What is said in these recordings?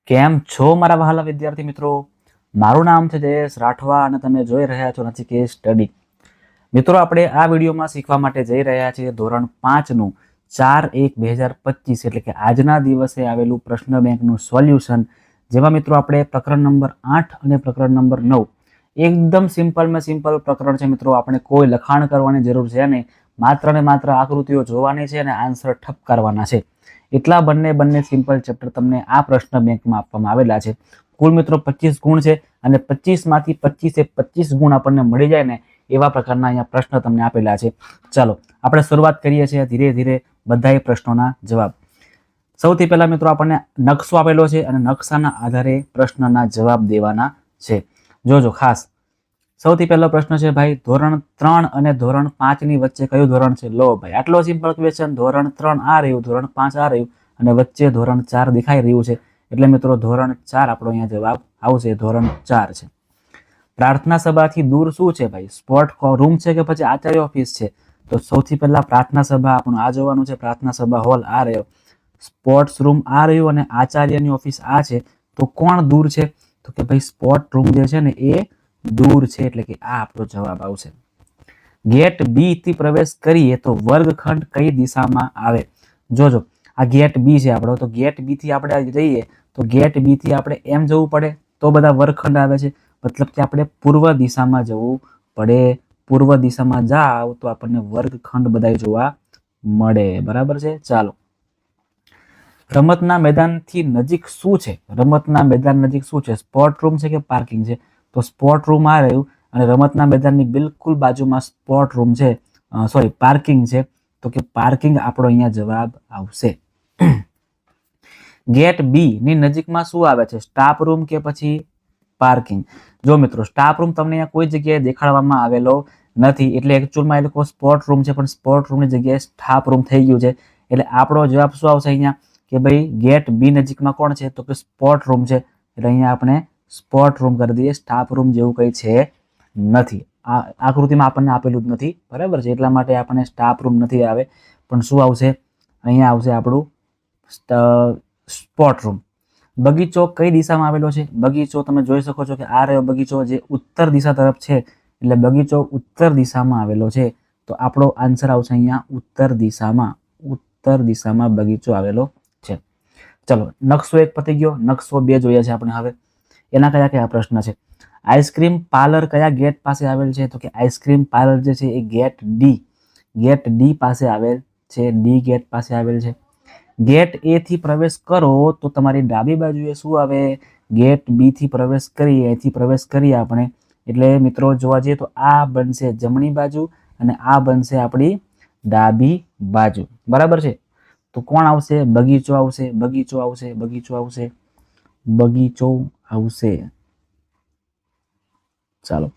કેમ છો મારા વહાલા વિદ્યાર્થી મિત્રો? મારું નામ છે જયેશ રાઠવા અને તમે જોઈ રહ્યા છો નચિકેત સ્ટડી. મિત્રો, આપણે આ વિડીયોમાં શીખવા માટે જઈ રહ્યા છીએ ધોરણ 5નું 4/1/2025 એટલે કે આજના દિવસે આવેલું પ્રશ્ન બેંકનું સોલ્યુશન, જેમાં મિત્રો આપણે પ્રકરણ નંબર 8 અને પ્રકરણ નંબર 9 એકદમ સિમ્પલમાં સિમ્પલ પ્રકરણ છે મિત્રો. આપણે કોઈ લખાણ કરવાની જરૂર છે નહીં, માત્ર ને માત્ર આકૃતિઓ જોવાની છે અને આન્સર ઠપકારવાના છે. એટલા બંને સિમ્પલ ચેપ્ટર તમને આ પ્રશ્ન બેંકમાં આપવામાં આવેલા છે. કુલ મિત્રો 25 ગુણ છે અને 25 માંથી 25 ગુણ આપણને મળી જાય ને એવા પ્રકારના અહીંયા પ્રશ્ન તમને આપેલા છે. ચાલો આપણે શરૂઆત કરીએ છીએ ધીરે ધીરે બધા પ્રશ્નોના જવાબ. સૌથી પહેલા મિત્રો આપણને નકશો આપેલો છે અને નકશાના આધારે પ્રશ્નના જવાબ દેવાના છે. જોજો ખાસ. સૌથી પહેલો પ્રશ્ન છે ભાઈ, ધોરણ 3 અને ધોરણ 5 ની વચ્ચે કયું ધોરણ છે? લો ભાઈ, આટલો સિમ્પલ ક્વેશ્ચન. ધોરણ 3 આ રહ્યું, ધોરણ 5 આ રહ્યું અને વચ્ચે ધોરણ 4 દેખાઈ રહ્યું છે, એટલે મિત્રો ધોરણ 4 આપણો અહીંયા જવાબ આવશે. ધોરણ 4 છે. પ્રાર્થના સભાથી દૂર શું છે ભાઈ? સ્પોર્ટ રૂમ છે કે પછી આચાર્ય ઓફિસ છે? તો સૌથી પહેલા પ્રાર્થના સભા આપણું આ જોવાનું છે. પ્રાર્થના સભા હોલ આ રહ્યો, સ્પોર્ટ્સ રૂમ આ રહ્યું અને આચાર્યની ઓફિસ આ છે. તો કોણ દૂર છે? તો કે ભાઈ સ્પોર્ટ રૂમ જે છે ને એ દૂર છે, એટલે કે આ આપણો જવાબ આવશે. ગેટ બી થી પ્રવેશ કરીએ તો વર્ગખંડ કઈ દિશામાં આવે? જોજો, આ ગેટ બી છે આપણો, તો ગેટ બી થી આપણે જઈએ તો ગેટ બી થી આપણે એમ જવું પડે તો બધા વર્ગખંડ આવે છે, મતલબ કે આપણે પૂર્વ દિશામાં જવું પડે. પૂર્વ દિશામાં જાવ તો આપણને વર્ગખંડ બધા જોવા મળે. બરાબર છે. ચાલો, રમતના મેદાનથી નજીક શું છે? રમતના મેદાન નજીક શું છે? સ્પોર્ટ રૂમ છે કે પાર્કિંગ છે? તો સ્પોર્ટ રૂમ આ રહ્યું અને રમતના મેદાનની બિલકુલ બાજુમાં સ્પોર્ટ રૂમ છે, પાર્કિંગ છે, તો કે પાર્કિંગ આપણો અહીંયા જવાબ આવશે. ગેટ બી ની નજીકમાં શું આવે છે? સ્ટાફ રૂમ કે પછી પાર્કિંગ? જો મિત્રો, સ્ટાફ રૂમ તમને અહીંયા કોઈ જગ્યાએ દેખાડવામાં આવેલો નથી, એટલે એકચ્યુઅલમાં એ લોકો સ્પોર્ટ રૂમ છે, પણ સ્પોર્ટ રૂમની જગ્યાએ સ્ટાફ રૂમ થઈ ગયું છે. એટલે આપણો જવાબ શું આવશે અહીંયા કે ભાઈ ગેટ બી નજીકમાં કોણ છે? તો કે સ્પોર્ટ રૂમ છે, એટલે અહીંયા આપણે સ્પોર્ટ રૂમ કરી દઈએ. સ્ટાફ રૂમ જેવું કંઈ છે નથી, આ આકૃતિમાં આપણને આપેલું જ નથી. બરાબર છે, એટલા માટે આપણને સ્ટાફ રૂમ નથી આવે, પણ શું આવશે? અહીંયા આવશે આપણું સ્પોર્ટ રૂમ. બગીચો કઈ દિશામાં આવેલો છે? બગીચો તમે જોઈ શકો છો કે આ રહ્યો બગીચો, જે ઉત્તર દિશા તરફ છે, એટલે બગીચો ઉત્તર દિશામાં આવેલો છે. તો આપણો આન્સર આવશે અહીંયા ઉત્તર દિશામાં. ઉત્તર દિશામાં બગીચો આવેલો છે. ચલો, નકશો 1 પતી ગયો. નકશો 2 જોઈએ છે આપણે હવે. એના કયા કયા પ્રશ્ન છે? આઈસ્ક્રીમ પાર્લર કયા ગેટ પાસે આવેલ છે? તો કે આઈસ્ક્રીમ પાર્લર જે છે એ ગેટ ડી પાસે આવેલ છે. ડી ગેટ પાસે આવેલ છે. ગેટ એ થી પ્રવેશ કરો તો તમારી ડાબી બાજુએ શું આવે? ગેટ બી થી પ્રવેશ કરીએ, અહીંથી પ્રવેશ કરીએ આપણે, એટલે મિત્રો જોવા જઈએ તો આ બનશે જમણી બાજુ અને આ બનશે આપણી ડાબી બાજુ. બરાબર છે. તો કોણ આવશે? બગીચો આવશે. બગીચો આવશે. બગીચો આવશે. બગીચો આવશે. ચાલો,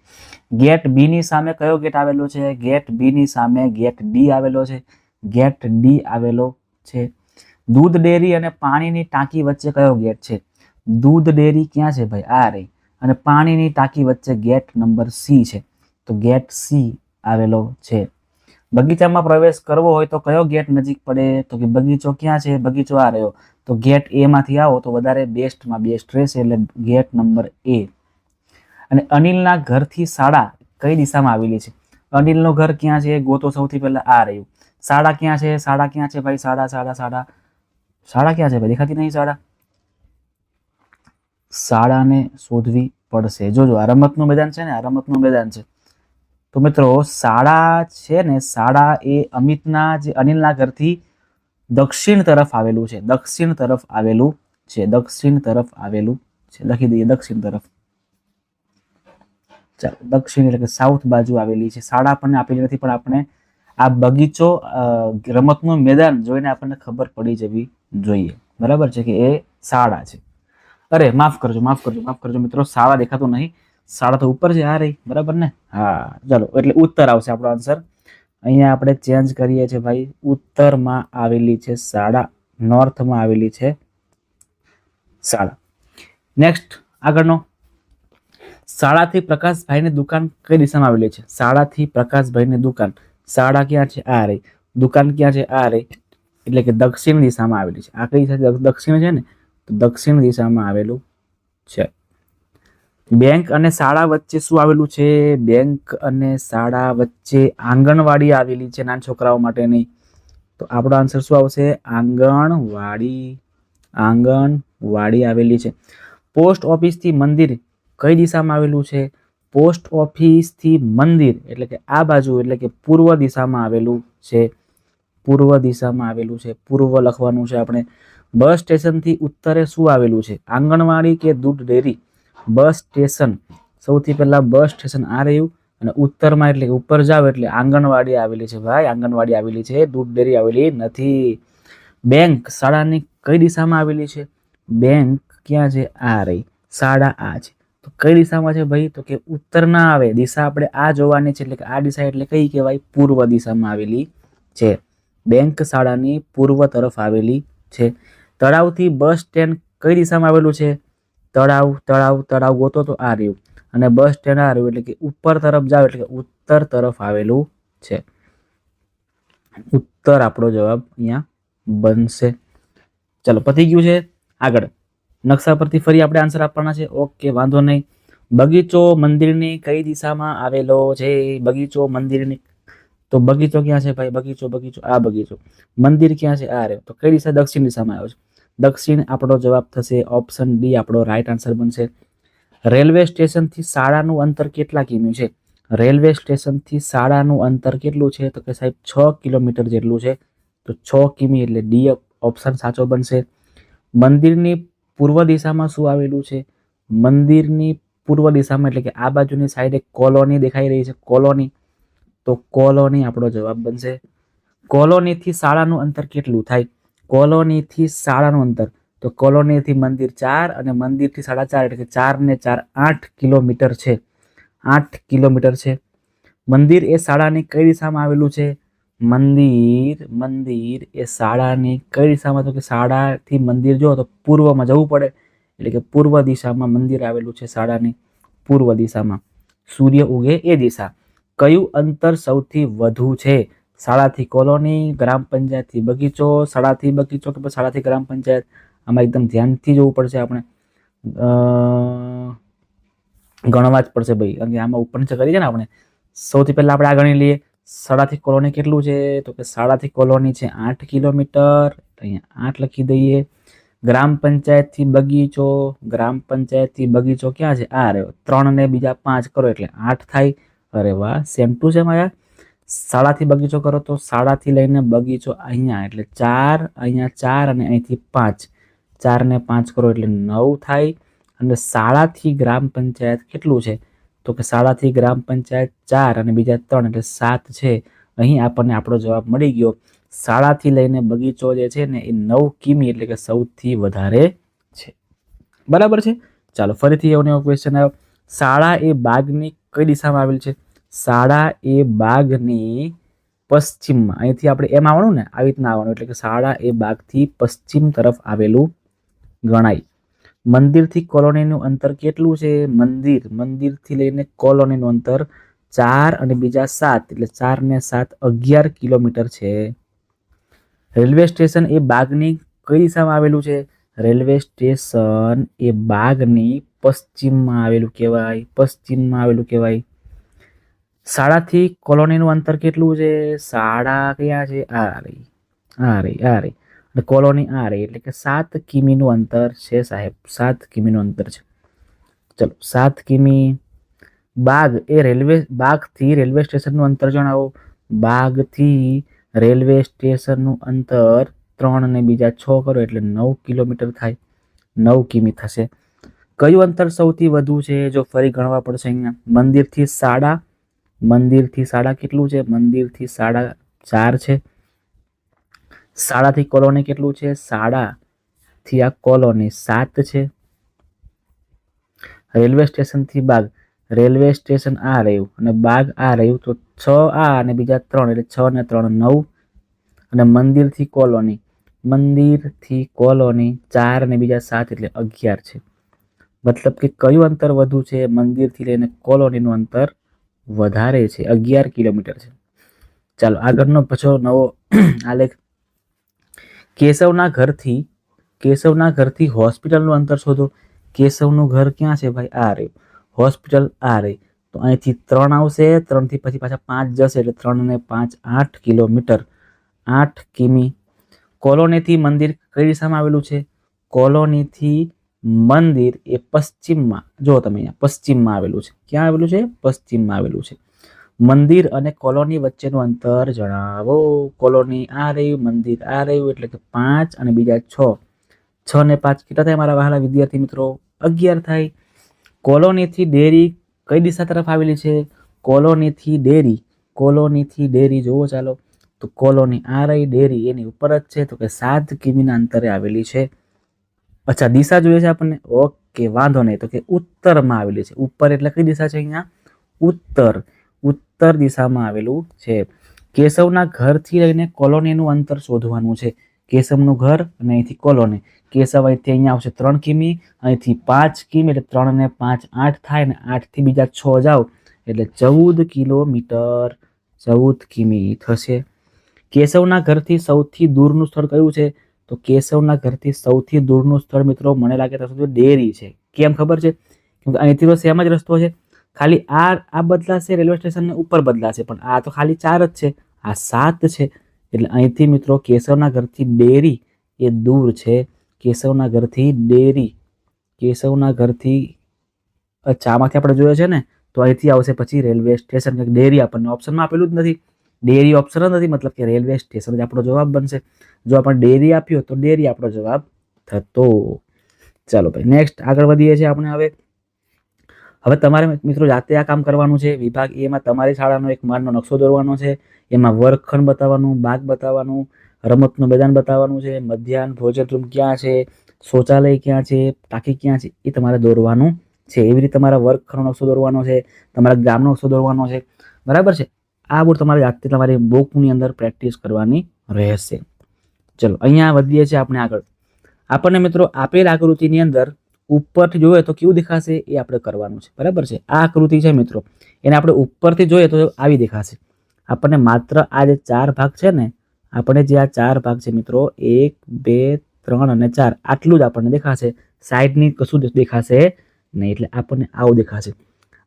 ગેટ બી ની સામે કયો ગેટ આવેલો છે? ગેટ બી ની સામે ગેટ ડી આવેલો છે. ગેટ ડી આવેલો છે. દૂધ ડેરી અને પાણીની ટાંકી વચ્ચે કયો ગેટ છે? દૂધ ડેરી ક્યાં છે ભાઈ? આ રહી. અને પાણીની ટાંકી વચ્ચે ગેટ નંબર સી છે, તો ગેટ સી આવેલો છે. બગીચામાં પ્રવેશ કરવો હોય તો કયો ગેટ નજીક પડે? તો કે બગીચો ક્યાં છે? બગીચો આ રહ્યો, તો ગેટ એ માંથી આવો તો વધારે બેસ્ટમાં બેસ્ટ રહેશે, એટલે ગેટ નંબર એ. અને અનિલના ઘરથી શાળા કઈ દિશામાં આવેલી છે? અનિલનું ઘર ક્યાં છે? ગોતો સૌથી પહેલા આ રહ્યું. શાળા ક્યાં છે? શાળા ક્યાં છે ભાઈ? શાળા ક્યાં છે ભાઈ? દેખાતી નહીં શાળા. શાળાને શોધવી પડશે. જોજો, આ રમતનું મેદાન છે ને, આ રમતનું મેદાન છે. તો મિત્રો શાળા છે ને, શાળા એ અનિલના ઘરથી દક્ષિણ તરફ આવેલું છે. દક્ષિણ તરફ આવેલું છે. દક્ષિણ તરફ આવેલું છે. લખી દઈએ દક્ષિણ તરફ. ચાલો, દક્ષિણ એટલે કે સાઉથ બાજુ આવેલી છે. શાળા આપણને આપેલી નથી, પણ આપણે આ બગીચો રમતનું મેદાન જોઈને આપણને ખબર પડી જવી જોઈએ. બરાબર છે કે એ શાળા છે. અરે માફ કરજો મિત્રો, શાળા દેખાતું નહીં. શાળા તો ઉપર છે, આ રહી. બરાબર ને? હા, ચાલો, એટલે ઉત્તર આવશે આપણો આન્સર. અહીંયા આપણે ચેન્જ કરીએ છીએ ભાઈ. ઉત્તરમાં આવેલી છે શાળા, નોર્થમાં આવેલી છે શાળા. નેક્સ્ટ આગળનો, શાળાથી પ્રકાશભાઈની દુકાન કઈ દિશામાં આવેલી છે? શાળાથી પ્રકાશભાઈની દુકાન, શાળા ક્યાં છે? આ રહી. દુકાન ક્યાં છે? આ રહી. એટલે કે દક્ષિણ દિશામાં આવેલી છે. આ કઈ છે? દક્ષિણ છે ને, તો દક્ષિણ દિશામાં આવેલું છે. બેંક અને શાળા વચ્ચે શું આવેલું છે? બેંક અને શાળા વચ્ચે આંગણવાડી આવેલી છે નાના છોકરાઓ માટેની. તો આપણો આન્સર શું આવશે? આંગણવાડી આવેલી છે. પોસ્ટ ઓફિસથી મંદિર કઈ દિશામાં આવેલું છે? પોસ્ટ ઓફિસથી મંદિર એટલે કે આ બાજુ એટલે કે પૂર્વ દિશામાં આવેલું છે. પૂર્વ દિશામાં આવેલું છે. પૂર્વ લખવાનું છે આપણે. બસ સ્ટેશનથી ઉત્તરે શું આવેલું છે? આંગણવાડી કે દૂધ ડેરી? બસ સ્ટેશન, સૌથી પહેલા બસ સ્ટેશન આ રહ્યું અને ઉત્તરમાં એટલે ઉપર જાવ એટલે આંગણવાડી આવેલી છે ભાઈ. આંગણવાડી આવેલી છે, દૂધ ડેરી આવેલી નથી. બેંક શાળાની કઈ દિશામાં આવેલી છે? બેંક ક્યાં છે? આ રહી. શાળા આ છે. તો કઈ દિશામાં છે ભાઈ? તો કે ઉત્તર ના આવે, દિશા આપણે આ જોવાની છે એટલે કે આ દિશા એટલે કઈ કહેવાય? પૂર્વ દિશામાં આવેલી છે. બેંક શાળાની પૂર્વ તરફ આવેલી છે. તળાવથી બસ સ્ટેન્ડ કઈ દિશામાં આવેલું છે? તળાવ ગોતો તો આ રહ્યું અને બસ સ્ટેન્ડ આ રહ્યું એટલે કે ઉપર તરફ જાવ એટલે કે ઉત્તર તરફ આવેલું છે. ઉત્તર આપણો જવાબ અહીંયા બનશે. ચલો પતી ગયું છે. આગળ નકશા પરથી ફરી આપણે આન્સર આપવાના છે. ઓકે, વાંધો નહીં. બગીચો મંદિરની કઈ દિશામાં આવેલો છે? બગીચો મંદિરની, તો બગીચો ક્યાં છે ભાઈ? બગીચો આ બગીચો. મંદિર ક્યાં છે? આ રહ્યો. તો કઈ દિશા? દક્ષિણ દિશામાં આવ્યો છે. દક્ષિણ આપણો જવાબ થશે. ઓપ્શન ડી આપણો રાઈટ આન્સર બનશે. રેલવે સ્ટેશનથી શાળાનું અંતર કેટલા કિમી છે? રેલવે સ્ટેશનથી શાળાનું અંતર કેટલું છે? તો કે સાહેબ 6 કિલોમીટર જેટલું છે. તો 6 કિમી એટલે ડી ઓપ્શન સાચો બનશે. મંદિરની પૂર્વ દિશામાં શું આવેલું છે? મંદિરની પૂર્વ દિશામાં એટલે કે આ બાજુની સાઈડે કોલોની દેખાઈ રહી છે. કોલોની, તો કોલોની આપણો જવાબ બનશે. કોલોનીથી શાળાનું અંતર કેટલું થાય? કોલોનીથી શાળાનું અંતર, તો કોલોનીથી મંદિર 4 અને મંદિરથી 4.5 એટલે કે 4 ને 4 8 કિલોમીટર છે. 8 કિલોમીટર છે. મંદિર એ શાળાની કઈ દિશામાં આવેલું છે? મંદિર એ શાળાની કઈ દિશામાં? તો કે શાળાથી મંદિર જો તો પૂર્વમાં જવું પડે એટલે કે પૂર્વ દિશામાં મંદિર આવેલું છે. શાળાની પૂર્વ દિશામાં સૂર્ય ઉગે એ દિશા. કયું અંતર સૌથી વધુ છે? શાળાથી કોલોની, ગ્રામ પંચાયતથી બગીચો, શાળાથી બગીચો કે પછી શાળાથી ગ્રામ પંચાયત? આમાં એકદમ ધ્યાનથી જોવું પડશે આપણે, ગણવા જ પડશે ભાઈ, કારણ કે આમાં ઉપર નીચે કરી છે ને આપણે. સૌથી પહેલા આપણે આ ગણી લઈએ. શાળાથી કોલોની કેટલું છે? તો કે શાળાથી કોલોની છે 8 કિલોમીટર. અહીંયા 8 લખી દઈએ. ગ્રામ પંચાયતથી બગીચો, ગ્રામ પંચાયતથી બગીચો ક્યાં છે? આ રહ્યો. 3 ને બીજા 5 કરો એટલે 8 થાય. અરે વાહ, સેમ ટુ સેમ આયા. શાળાથી બગીચો કરો તો શાળાથી લઈને બગીચો અહીંયા એટલે 4, અહીંયા 4 અને અહીંથી 5. 4 ને 5 કરો એટલે 9 થાય. અને શાળાથી ગ્રામ પંચાયત કેટલું છે? તો કે શાળાથી ગ્રામ પંચાયત 4 અને બીજા 3 એટલે 7 છે. અહીં આપણને આપણો જવાબ મળી ગયો. શાળાથી લઈને બગીચો જે છે ને એ 9 કિમી એટલે કે સૌથી વધારે છે. બરાબર છે. ચાલો ફરીથી એવો ક્વેશ્ચન આવ્યો. શાળા એ બાગની કઈ દિશામાં આવેલ છે? શાળા એ બાગની પશ્ચિમમાં. અહીંથી આપણે એમ આવવાનું ને, આવી રીતના આવવાનું એટલે કે શાળા એ બાગથી પશ્ચિમ તરફ આવેલું ગણાય. મંદિરથી કોલોનીનું અંતર કેટલું છે? મંદિરથી લઈને કોલોનીનું અંતર 4 અને બીજા 7 એટલે 4 ને 7 11 કિલોમીટર છે. રેલવે સ્ટેશન એ બાગની કઈ દિશામાં આવેલું છે? રેલવે સ્ટેશન એ બાગની પશ્ચિમમાં આવેલું કહેવાય. પશ્ચિમમાં આવેલું કહેવાય. શાળાથી કોલોનીનું અંતર કેટલું છે? શાળા ક્યાં છે? આ રહી. અને કોલોની આ રહી એટલે કે 7 કિમીનું અંતર છે સાહેબ. 7 કિમીનું અંતર છે. ચલો 7 કિમી. બાગથી રેલવે સ્ટેશનનું અંતર જણાવો. બાગથી રેલવે સ્ટેશનનું અંતર 3 ને બીજા 6 કરો એટલે 9 કિલોમીટર થાય. 9 કિમી થશે. કયું અંતર સૌથી વધુ છે? જો ફરી ગણવા પડશે અહીંયા. મંદિરથી શાળા કેટલું છે? મંદિરથી શાળા 4 છે. શાળાથી કોલોની કેટલું છે? શાળાથી આ કોલોની 7 છે. રેલવે સ્ટેશનથી બાગ, રેલવે સ્ટેશન આ રહ્યું અને બાગ આ રહ્યું તો 6 આ અને બીજા 3 એટલે 6 ને 3 9. અને મંદિરથી કોલોની 4 અને બીજા 7 એટલે 11 છે. મતલબ કે કયું અંતર વધુ છે? મંદિરથી લઈને કોલોનીનું અંતર વધારે છે. 11 કિલોમીટર છે. ચાલો આગળનો પછી નવો આલેખ. કેશવના ઘરથી કેશવના ઘરથી હોસ્પિટલનું અંતર શોધો. કેશવનું ઘર ક્યાં છે ભાઈ? આ રહ્યું. હોસ્પિટલ આ રહી. તો અહીંથી 3 આવશે, 3 થી પછી પાછા 5 જશે એટલે 3 ને 5 8 કિલોમીટર, 8 કિમી. કોલોનીથી મંદિર કઈ દિશામાં આવેલું છે? કોલોનીથી મંદિર એ પશ્ચિમમાં, જો તમે અહીંયા પશ્ચિમમાં આવેલું છે. ક્યાં આવેલું છે? પશ્ચિમમાં આવેલું છે. મંદિર અને કોલોની વચ્ચેનું અંતર જણાવો. કોલોની આ રહ્યું, મંદિર આ રહ્યું, એટલે કે 5 અને બીજા 6. 6 ને 5 કેટલા થાય મારા વહાલા વિદ્યાર્થી મિત્રો? 11 થાય. કોલોનીથી ડેરી કઈ દિશા તરફ આવેલી છે? કોલોનીથી ડેરી, કોલોનીથી ડેરી જોવો ચાલો. તો કોલોની આ રહી, ડેરી એની ઉપર જ છે, તો કે 7 કિમીના અંતરે આવેલી છે. અચ્છા, દિશા જોઈએ છે આપણને? ઓકે, વાંધો નહીં. તો કે ઉત્તરમાં આવેલી છે. ઉપર એટલે કઈ દિશા છે અહીંયા? ઉત્તર. ઉત્તર દિશામાં આવેલું છે. કેશવના ઘરથી લઈને કોલોનીનું અંતર શોધવાનું છે. કેશવનું ઘર અને અહીંથી કોલોની. કેશવ અહીંથી અહીંયા આવશે 3 કિમી, અહીંથી 5 કિમી, એટલે 3 ને 5 8 થાય, ને 8 થી બીજા 6 જાઓ એટલે 14 કિલોમીટર, 14 કિમી થશે. કેશવના ઘરથી સૌથી દૂરનું સ્થળ કયું છે? તો કેશવના ઘરથી સૌથી દૂરનું સ્થળ મિત્રો મને લાગે ત્યાં સુધી ડેરી છે. કેમ ખબર છે? કેમ કે અહીંથી તો સેમ જ રસ્તો છે. ખાલી આ બદલાશે, રેલવે સ્ટેશનને ઉપર બદલાશે, પણ આ તો ખાલી 4 જ છે, આ 7 છે. એટલે અહીંથી મિત્રો કેશવના ઘરથી ડેરી એ દૂર છે. કેશવના ઘરથી ડેરી, કેશવના ઘરથી, અચ્છા આમાંથી આપણે જોઈએ છે ને, તો અહીંથી આવશે પછી રેલવે સ્ટેશન. ડેરી આપણને ઓપ્શનમાં આપેલું જ નથી, ડેરી ઓપ્શન જ નથી, મતલબ કે રેલવે સ્ટેશન જ આપણો જવાબ બનશે. જો આપણે ડેરી આપ્યો તો ડેરી આપણો જવાબ થતો. ચાલો ભાઈ નેક્સ્ટ આગળ વધીએ છીએ આપણે. હવે તમારે મિત્રો જાતે આ કામ કરવાનું છે. વિભાગ એમાં તમારી શાળાનો એક માળનો નકશો દોરવાનો છે. એમાં વર્ગખંડ બતાવવાનું, બાગ બતાવવાનું, રમતનું મેદાન બતાવવાનું છે, મધ્યાહન ભોજન રૂમ ક્યાં છે, શૌચાલય ક્યાં છે, ટાંકી ક્યાં છે, એ તમારે દોરવાનું છે. એવી રીતે તમારા વર્ગખંડનો નકશો દોરવાનો છે, તમારા ગામનો નકશો દોરવાનો છે. બરાબર છે? આ બોર્ડ તમારે જાતે તમારી બુકની અંદર પ્રેક્ટિસ કરવાની રહેશે. ચલો અહીંયા વધીએ છીએ આપણે આગળ. આપણને મિત્રો આપેલ આકૃતિની અંદર ઉપરથી જોઈએ તો કેવું દેખાશે એ આપણે કરવાનું છે. બરાબર છે? આ આકૃતિ છે મિત્રો, એને આપણે ઉપરથી જોઈએ તો આવી દેખાશે. આપણને માત્ર આ જે 4 ભાગ છે ને, આપણે જે આ 4 ભાગ છે મિત્રો, 1 2 3 અને 4, આટલું જ આપણને દેખાશે. સાઈડની કશું દેખાશે નહીં. એટલે આપણને આવું દેખાશે.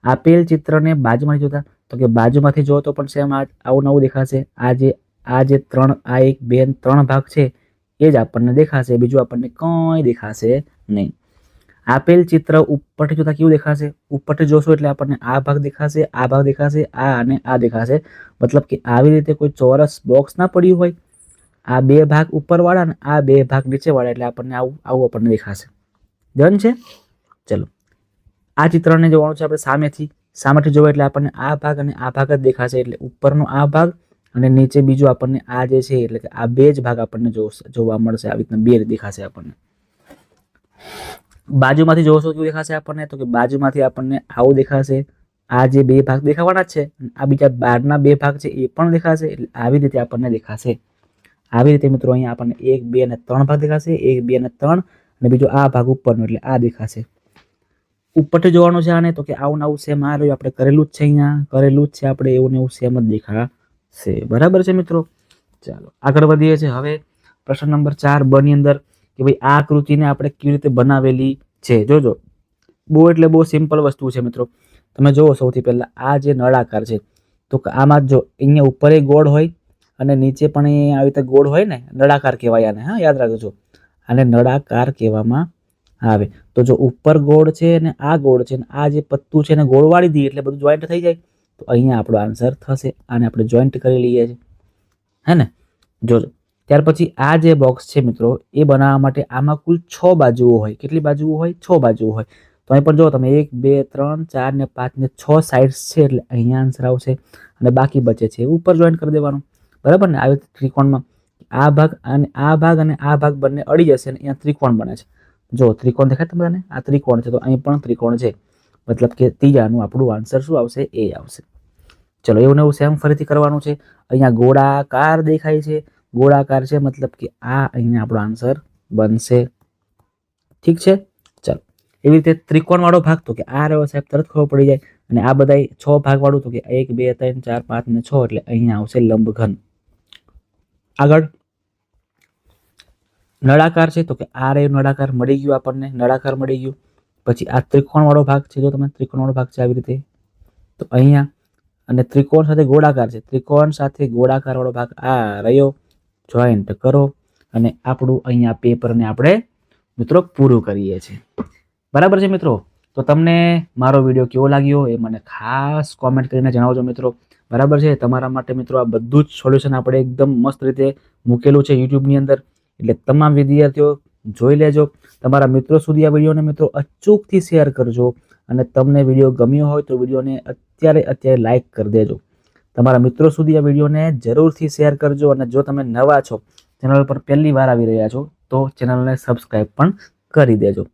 આપેલ ચિત્રને બાજુમાંથી જોતા, તો કે બાજુમાંથી જો તો પણ સેમ આવું નવું દેખાશે. આ જે 3, આ 1 2 3 ભાગ છે એ જ આપણને દેખાશે, બીજું આપણને કંઈ દેખાશે નહીં. આપેલ ચિત્ર ઉપરથી જોતા કેવું દેખાશે? ઉપરથી જોશો એટલે આપણને આ ભાગ દેખાશે, આ ભાગ દેખાશે, આ અને આ દેખાશે. મતલબ કે આવી રીતે કોઈ ચોરસ બોક્સ ના પડ્યું હોય, આ 2 ભાગ ઉપરવાળા અને આ 2 ભાગ નીચેવાળા, એટલે આપણને આવું આપણને દેખાશે. ડન છે? ચલો આ ચિત્રને જોવાનું છે આપણે સામેથી જોવા, એટલે આપણને આ ભાગ અને આ ભાગ જ દેખાશે. એટલે ઉપરનો આ ભાગ અને નીચે બીજું આપણને આ જે છે, એટલે કે આ 2 જ ભાગ આપણને જોવા મળશે. આવી રીતના 2 દેખાશે આપણને. બાજુમાંથી જોશો કેવું દેખાશે આપણને? તો કે બાજુમાંથી આપણને આવું દેખાશે. આ જે 2 ભાગ દેખાવાના જ છે, આ બીજા બહારના 2 ભાગ છે એ પણ દેખાશે. એટલે આવી રીતે આપણને દેખાશે. આવી રીતે મિત્રો અહીંયા આપણને 1 2 અને 3 ભાગ દેખાશે, 1 2 અને 3, અને બીજો આ ભાગ ઉપરનો, એટલે આ દેખાશે. ઉપરથી જોવાનું છે આને, તો કે આવું નવું સેમ આ રહ્યું, આપણે કરેલું જ છે, અહીંયા કરેલું જ છે આપણે, એવું ને એવું સેમ જ દેખાશે. બરાબર છે મિત્રો? ચાલો આગળ વધીએ છીએ. હવે પ્રશ્ન નંબર 4 બ ની અંદર કે ભાઈ આ આકૃતિને આપણે કેવી રીતે બનાવેલી છે. જોજો, બહુ એટલે બહુ સિમ્પલ વસ્તુ છે મિત્રો. તમે જુઓ, સૌથી પહેલા આ જે નળાકાર છે, તો આમાં જો અહીંયા ઉપર ગોળ હોય અને નીચે પણ આવી રીતે ગોળ હોય ને, નળાકાર કહેવાય આને. હા, યાદ રાખજો, આને નળાકાર કહેવામાં આવે. તો જો ઉપર ગોળ છે અને આ ગોળ છે, આ જે પત્તું છે એને ગોળ વાળી દઈએ એટલે બધું જોઈન્ટ થઈ જાય. તો અહીંયા આપણો આન્સર થશે. આને આપણે જોઈન્ટ કરી લઈએ છીએ, હે ને? જોજો, ત્યાર પછી આ જે બોક્સ છે મિત્રો, એ બનાવવા માટે આમાં કુલ 6 બાજુઓ હોય. કેટલી બાજુઓ હોય? 6 બાજુઓ હોય. તો અહીં પણ જો તમે 1 2 3 4 ને 5 ને 6 સાઇડ્સ છે, એટલે અહીંયા આન્સર આવશે. અને બાકી બચે છે ઉપર જોઈન્ટ કરી દેવાનું. બરાબર ને? આવી ત્રિકોણમાં આ ભાગ અને આ ભાગ અને આ ભાગ બંને અડી જશે, અને અહીંયા ત્રિકોણ બને છે. જો ત્રિકોણ દેખાય તમને બધાને? આ ત્રિકોણ છે, તો અહીં પણ ત્રિકોણ છે. મતલબ કે ત્રીજાનું આપણું આન્સર શું આવશે? એ આવશે. ચલો એવું ને એવું સેમ ફરીથી કરવાનું છે. અહીંયા ગોળાકાર દેખાય છે, ગોળાકાર છે, મતલબ કે આ અહીંયા આપણો આન્સર બનશે. ઠીક છે? ચલો એવી રીતે ત્રિકોણ વાળો ભાગ, તો કે આ રહ્યો સાહેબ, તરત ખબર પડી જાય. અને આ બધા 6 ભાગ વાળું, તો કે 1 2 3 4 5 ને 6, એટલે અહીંયા આવશે લંબઘન. આગળ નળાકાર છે તો કે આ રે નળાકાર મળી ગયું આપણને, નળાકાર મળી ગયું. પછી આ ત્રિકોણવાળો ભાગ છે, જો તમે ત્રિકોણવાળો ભાગ છે આવી રીતે, તો અહીંયા અને ત્રિકોણ સાથે ગોળાકાર છે, ત્રિકોણ સાથે ગોળાકાર વાળો ભાગ આ રહ્યો, જોઈન્ટ કરો અને આપણું અહીંયા પેપરને આપણે મિત્રો પૂરું કરીએ છીએ. બરાબર છે મિત્રો. તો તમને મારો વિડીયો કેવો લાગ્યો એ મને ખાસ કોમેન્ટ કરીને જણાવજો મિત્રો. બરાબર છે. તમારા માટે મિત્રો આ બધું જ સોલ્યુશન આપણે એકદમ મસ્ત રીતે મૂકેલું છે યુટ્યુબની અંદર, એટલે તમામ વિદ્યાર્થીઓ જોઈ લેજો. તમારા મિત્રો સુધી આ વિડીયોને મિત્રો અચૂકથી શેર કરજો અને તમને વિડીયો ગમ્યો હોય તો વિડીયોને અત્યારે લાઈક કરી દેજો. તમારા મિત્રો સુધી આ વિડીયોને જરૂરથી શેર કરજો અને જો તમે નવા છો, ચેનલ પર પહેલી વાર આવી રહ્યા છો તો ચેનલને સબસ્ક્રાઈબ પણ કરી દેજો.